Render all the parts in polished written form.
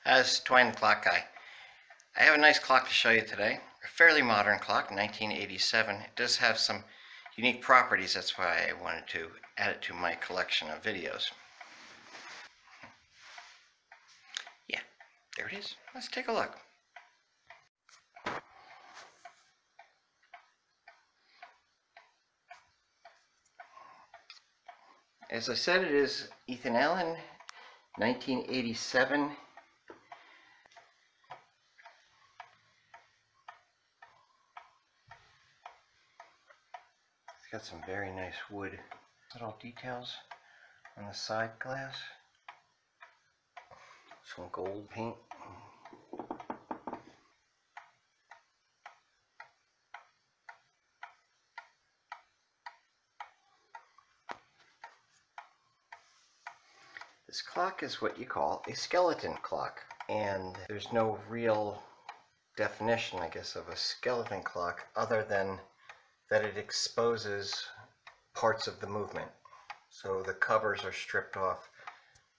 As Twine the Clock Guy. I have a nice clock to show you today. A fairly modern clock, 1987. It does have some unique properties, that's why I wanted to add it to my collection of videos. Yeah, there it is. Let's take a look. As I said, it is Ethan Allen, 1987. It's got some very nice wood little details on the side glass. Some gold paint. This clock is what you call a skeleton clock, and there's no real definition, I guess, of a skeleton clock other than that it exposes parts of the movement. So the covers are stripped off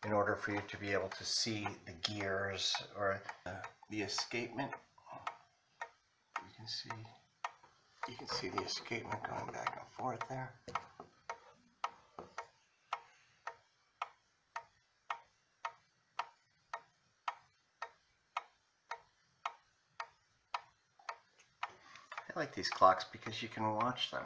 in order for you to be able to see the gears or the escapement. You can see the escapement going back and forth there. I like these clocks because you can watch them.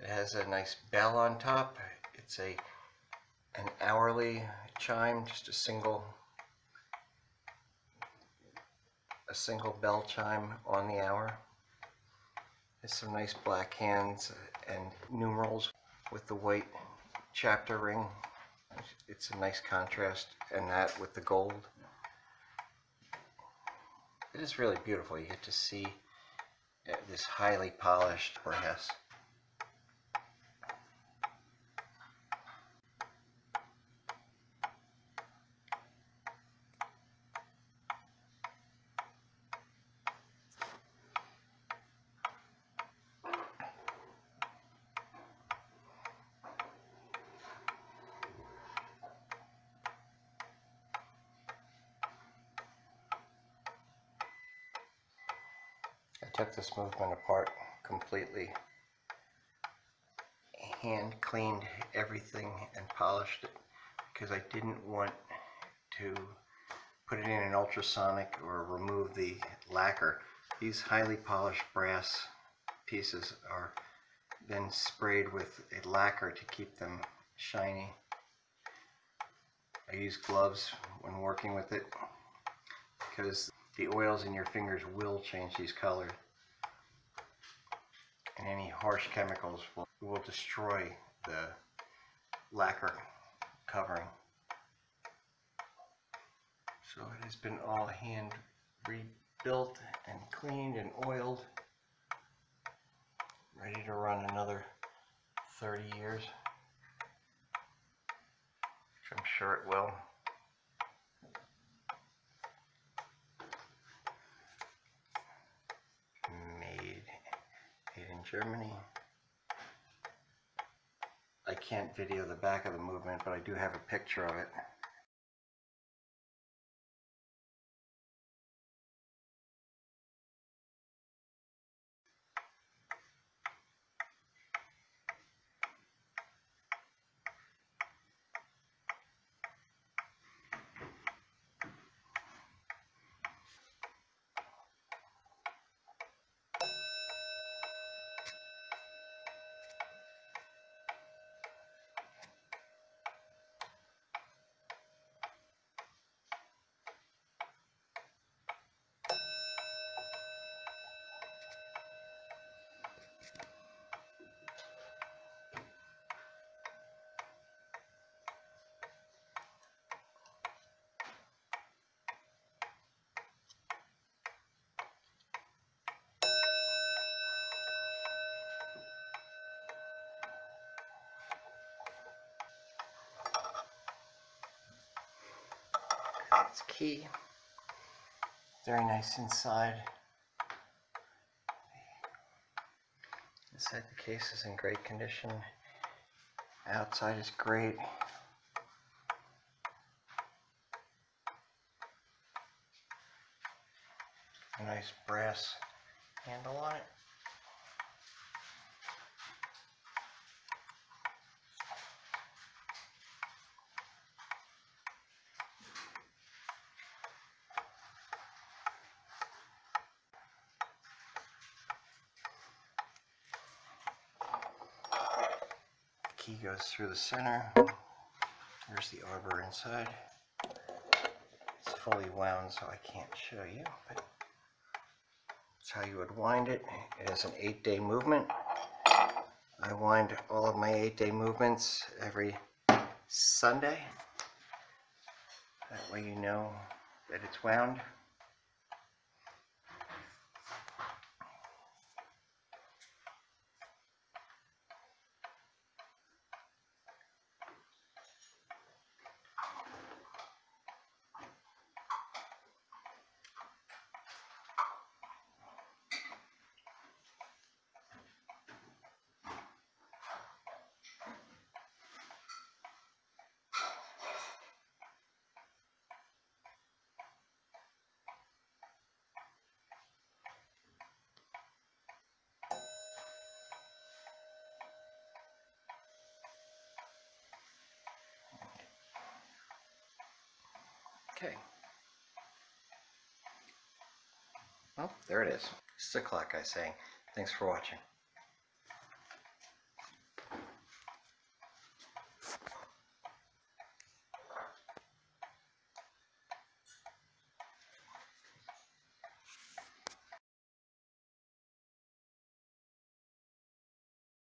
It has a nice bell on top. It's an hourly chime, just a single bell chime on the hour. There's some nice black hands and numerals with the white chapter ring. It's a nice contrast, and that with the gold. It is really beautiful. You get to see this highly polished brass. I took this movement apart completely, hand cleaned everything and polished it because I didn't want to put it in an ultrasonic or remove the lacquer. These highly polished brass pieces are then sprayed with a lacquer to keep them shiny. I use gloves when working with it because the oils in your fingers will change these colors, and any harsh chemicals will destroy the lacquer covering. So it has been all hand rebuilt and cleaned and oiled, ready to run another 30 years, which I'm sure it will. Made in Germany. I can't video the back of the movement, but I do have a picture of it. Its key. Very nice inside. Inside the case is in great condition. Outside is great. A nice brass handle on it. The key goes through the center. There's the arbor inside. It's fully wound, so I can't show you, but that's how you would wind it. It is an 8-day movement. I wind all of my 8-day movements every Sunday. That way you know that it's wound. Okay. Well, there it is. 6 o'clock, I say. Thanks for watching.